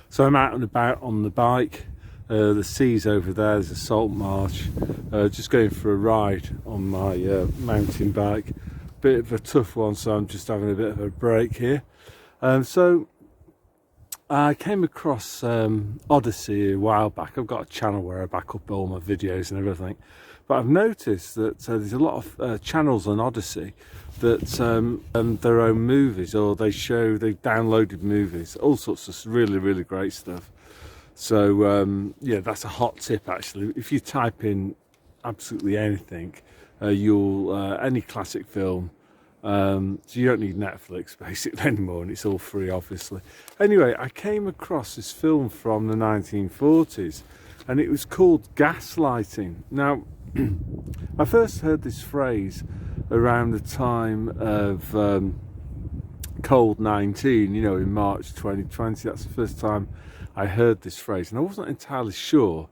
So I'm out and about on the bike. The sea's over there, there's a salt marsh. Just going for a ride on my mountain bike. Bit of a tough one, so I'm just having a bit of a break here. So I came across Odyssey a while back. I've got a channel where I back up all my videos and everything. But I've noticed that there's a lot of channels on Odyssey that their own movies, or they've downloaded movies, all sorts of really great stuff. So yeah, that's a hot tip actually. If you type in absolutely anything, you'll any classic film, so you don't need Netflix basically anymore, and it's all free obviously. Anyway, I came across this film from the 1940s and it was called Gaslighting. Now I first heard this phrase around the time of Cold 19, you know, in March 2020. That's the first time I heard this phrase, and I wasn't entirely sure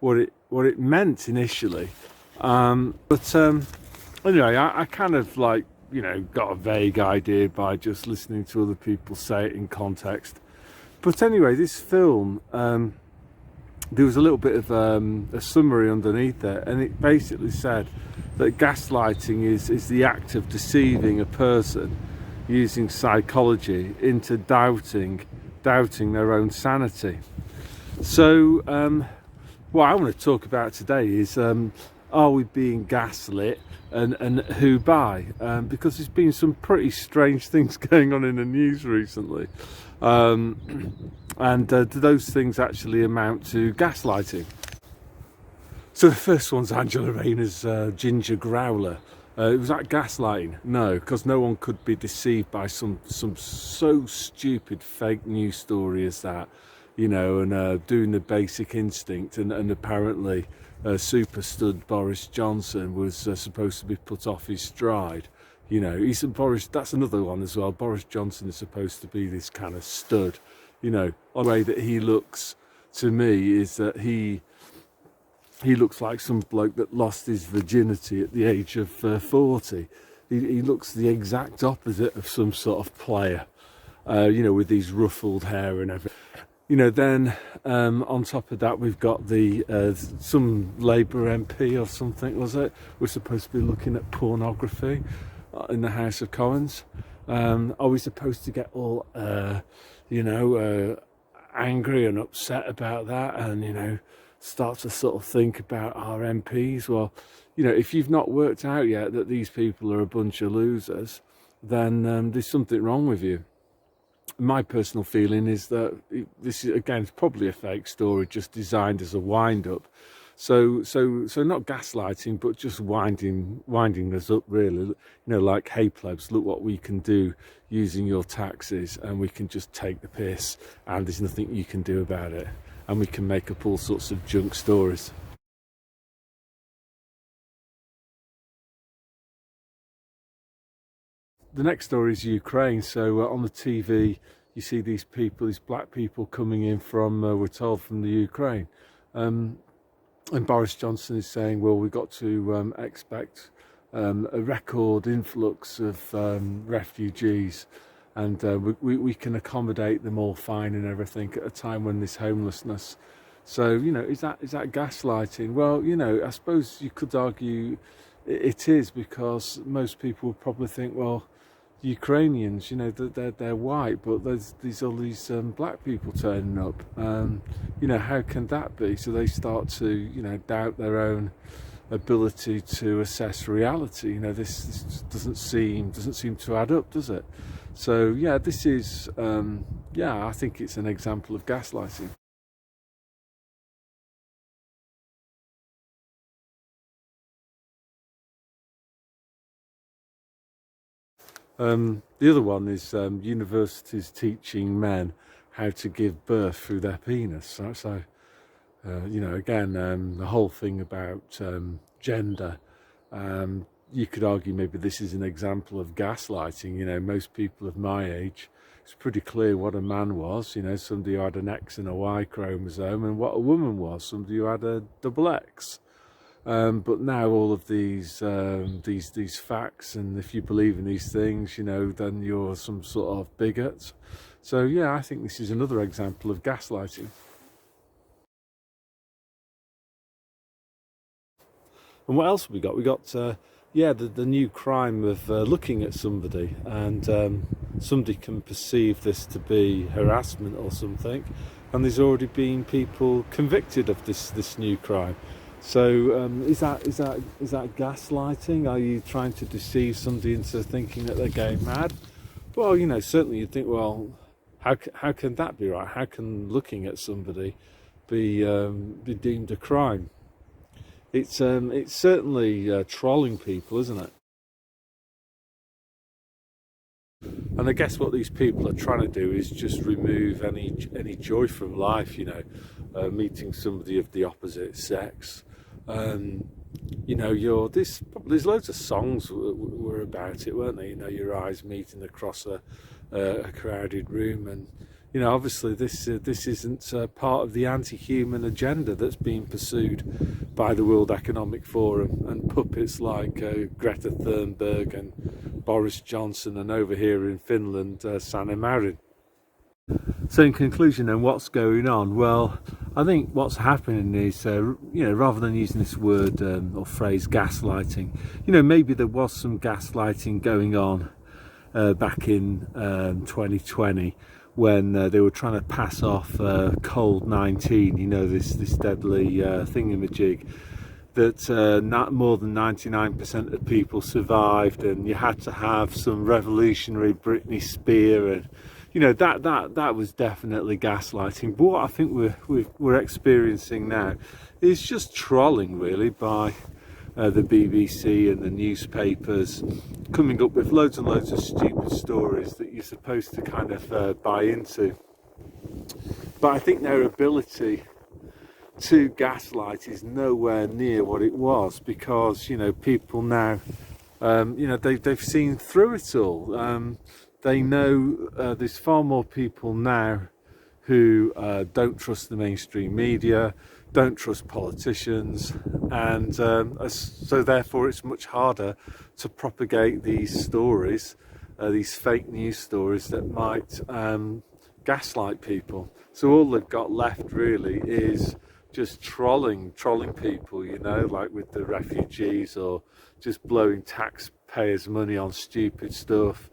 what it meant initially. But anyway, I kind of like, you know, got a vague idea by just listening to other people say it in context. But anyway, this film, there was a little bit of a summary underneath there, and it basically said that gaslighting is the act of deceiving a person using psychology into doubting their own sanity. So what I want to talk about today is are we being gaslit, and who by? Because there's been some pretty strange things going on in the news recently. And do those things actually amount to gaslighting? So the first one's Angela Rayner's Ginger Growler. Was that gaslighting? No, because no one could be deceived by some so stupid fake news story as that, you know, and doing the Basic Instinct, and apparently super stud Boris Johnson was supposed to be put off his stride. You know, that's another one as well. Boris Johnson is supposed to be this kind of stud. You know, the way that he looks to me is that he looks like some bloke that lost his virginity at the age of 40. He looks the exact opposite of some sort of player, you know, with these ruffled hair and everything. You know, then on top of that, we've got the some Labour MP or something, was it? We're supposed to be looking at pornography in the House of Commons. Are we supposed to get all, you know, angry and upset about that, and, you know, start to sort of think about our MPs? Well, you know, if you've not worked out yet that these people are a bunch of losers, then there's something wrong with you. My personal feeling is that this is, again, it's probably a fake story just designed as a wind-up. So not gaslighting, but just winding us up, really. You know, like, hey plebs, look what we can do using your taxes, and we can just take the piss, and there's nothing you can do about it, and we can make up all sorts of junk stories. The next story is Ukraine. So on the TV, you see these people, these black people coming in from, we're told, from the Ukraine. And Boris Johnson is saying, well, we've got to expect a record influx of refugees, and we can accommodate them all fine and everything at a time when there's homelessness. So, you know, is that gaslighting? Well, you know, I suppose you could argue it is, because most people would probably think, well, Ukrainians, you know, they're white, but there's all these black people turning up. You know, how can that be? So they start to, you know, doubt their own ability to assess reality. You know, this doesn't seem to add up, does it? So yeah, this is yeah, I think it's an example of gaslighting. The other one is universities teaching men how to give birth through their penis. So you know, again, the whole thing about gender, you could argue maybe this is an example of gaslighting. You know, most people of my age, it's pretty clear what a man was. You know, somebody who had an X and a Y chromosome, and what a woman was, somebody who had a double X. But now all of these facts, and if you believe in these things, you know, then you're some sort of bigot. So yeah, I think this is another example of gaslighting. And what else have we got? We got yeah, the new crime of looking at somebody, and somebody can perceive this to be harassment or something, and there's already been people convicted of this new crime. So is that gaslighting? Are you trying to deceive somebody into thinking that they're going mad? Well, you know, certainly you'd think, well, how can that be right? How can looking at somebody be deemed a crime? It's certainly trolling people, isn't it? And I guess what these people are trying to do is just remove any joy from life. You know, meeting somebody of the opposite sex. You know, there's loads of songs were about it, weren't they? You know, your eyes meeting across a crowded room, and you know, obviously this isn't part of the anti-human agenda that's being pursued by the World Economic Forum and puppets like Greta Thunberg and Boris Johnson, and over here in Finland, Sanna Marin. So in conclusion then, what's going on? Well, I think what's happening is, you know, rather than using this word or phrase gaslighting, you know, maybe there was some gaslighting going on back in 2020 when they were trying to pass off COVID-19, you know, this deadly thingamajig that not more than 99% of people survived, and you had to have some revolutionary Britney Spears, and you know, that was definitely gaslighting. But what I think we're experiencing now is just trolling, really, by the BBC and the newspapers, coming up with loads and loads of stupid stories that you're supposed to kind of buy into. But I think their ability to gaslight is nowhere near what it was, because, you know, people now, you know, they've seen through it all. They know there's far more people now who don't trust the mainstream media, don't trust politicians, and so therefore it's much harder to propagate these stories, these fake news stories that might gaslight people. So all they've got left really is just trolling people, you know, like with the refugees, or just blowing taxpayers' money on stupid stuff,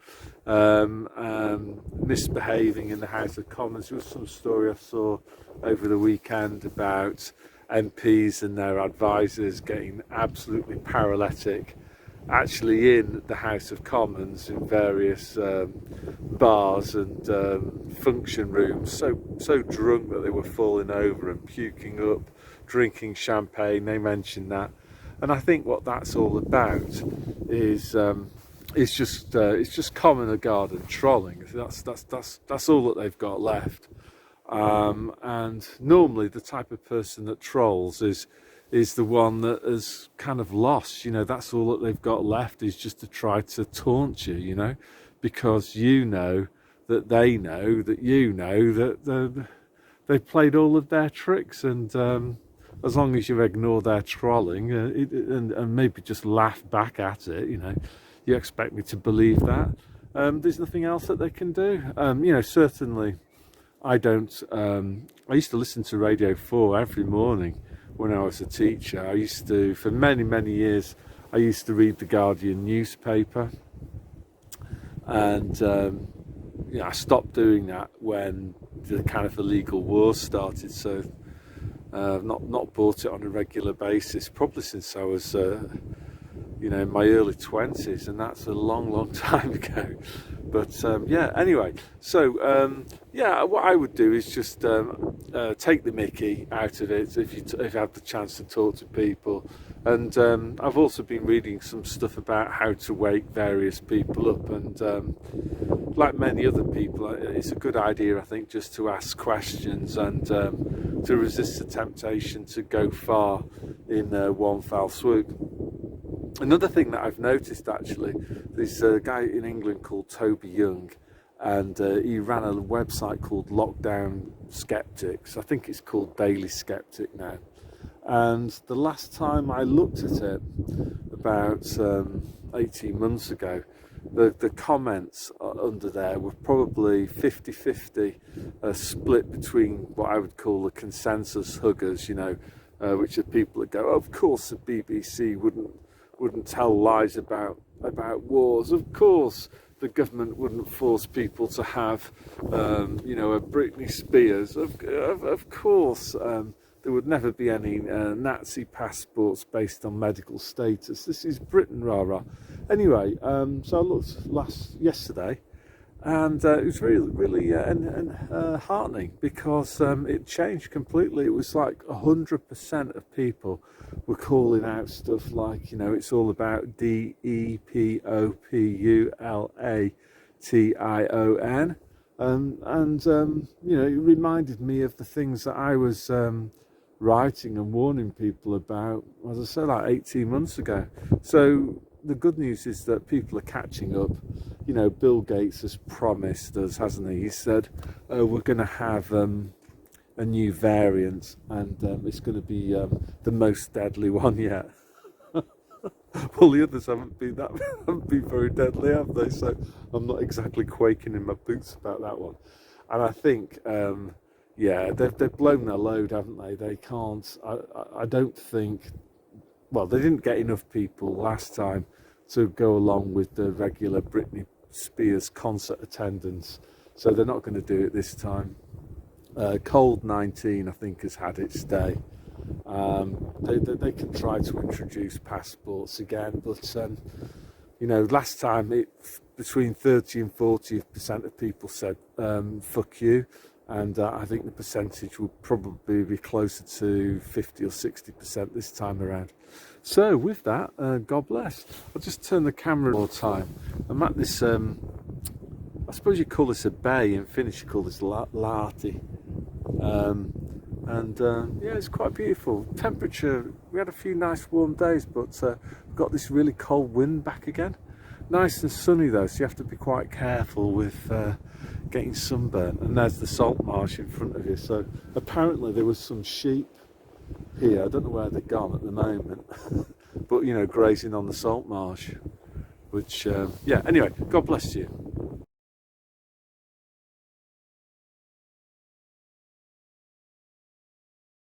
misbehaving in the House of Commons. There was some story I saw over the weekend about MPs and their advisors getting absolutely paralytic actually in the House of Commons, in various bars and function rooms, so drunk that they were falling over and puking up, drinking champagne. They mentioned that, and I think what that's all about is it's just common garden trolling. That's all that they've got left. And normally the type of person that trolls is the one that has kind of lost. You know, that's all that they've got left, is just to try to taunt you, you know, because you know that they know that you know that they've played all of their tricks, and as long as you ignore their trolling and maybe just laugh back at it, you know, you expect me to believe that. There's nothing else that they can do. You know, certainly I don't. I used to listen to Radio 4 every morning when I was a teacher. I used to, for many years, I used to read the Guardian newspaper, and you know, I stopped doing that when the kind of illegal war started. So I've not bought it on a regular basis probably since I was you know, in my early 20s, and that's a long time ago. But yeah, anyway, so yeah, what I would do is just take the mickey out of it if you have the chance to talk to people. And I've also been reading some stuff about how to wake various people up, and like many other people, it's a good idea, I think, just to ask questions and to resist the temptation to go far in one foul swoop. Another thing that I've noticed, actually, there's a guy in England called Toby Young, and he ran a website called Lockdown Skeptics. I think it's called Daily Skeptic now. And the last time I looked at it, about 18 months ago, the comments under there were probably 50-50 split between what I would call the consensus huggers, you know, which are people that go, oh, of course the BBC wouldn't tell lies about wars. Of course the government wouldn't force people to have, you know, a Britney Spears. Of course. There would never be any Nazi passports based on medical status. This is Britain, rah rah. Anyway, so I looked yesterday, and it was really heartening, because it changed completely. It was like 100% of people were calling out stuff like, you know, it's all about DEPOPULATION, and you know, it reminded me of the things that I was writing and warning people about, as I said, like 18 months ago. So the good news is that people are catching up. You know, Bill Gates has promised us, hasn't he? He said, we're going to have a new variant, and it's going to be the most deadly one yet. Well, the others haven't been very deadly, have they? So I'm not exactly quaking in my boots about that one. And I think, yeah, they've blown their load, haven't they? They can't. I don't think. Well, they didn't get enough people last time to go along with the regular Britney Spears concert attendance, so they're not going to do it this time. COVID-19, I think, has had its day. They can try to introduce passports again, but you know, last time between 30 and 40% of people said fuck you, and I think the percentage will probably be closer to 50 or 60% this time around. So with that, God bless. I'll just turn the camera more time. I'm at this, I suppose you call this a bay, in Finnish you call this Lahti. Yeah, it's quite beautiful. Temperature, we had a few nice warm days, but we've got this really cold wind back again. Nice and sunny though, so you have to be quite careful with getting sunburnt. And there's the salt marsh in front of you. So apparently there was some sheep here. I don't know where they're gone at the moment, but you know, grazing on the salt marsh, which yeah, anyway, God bless you.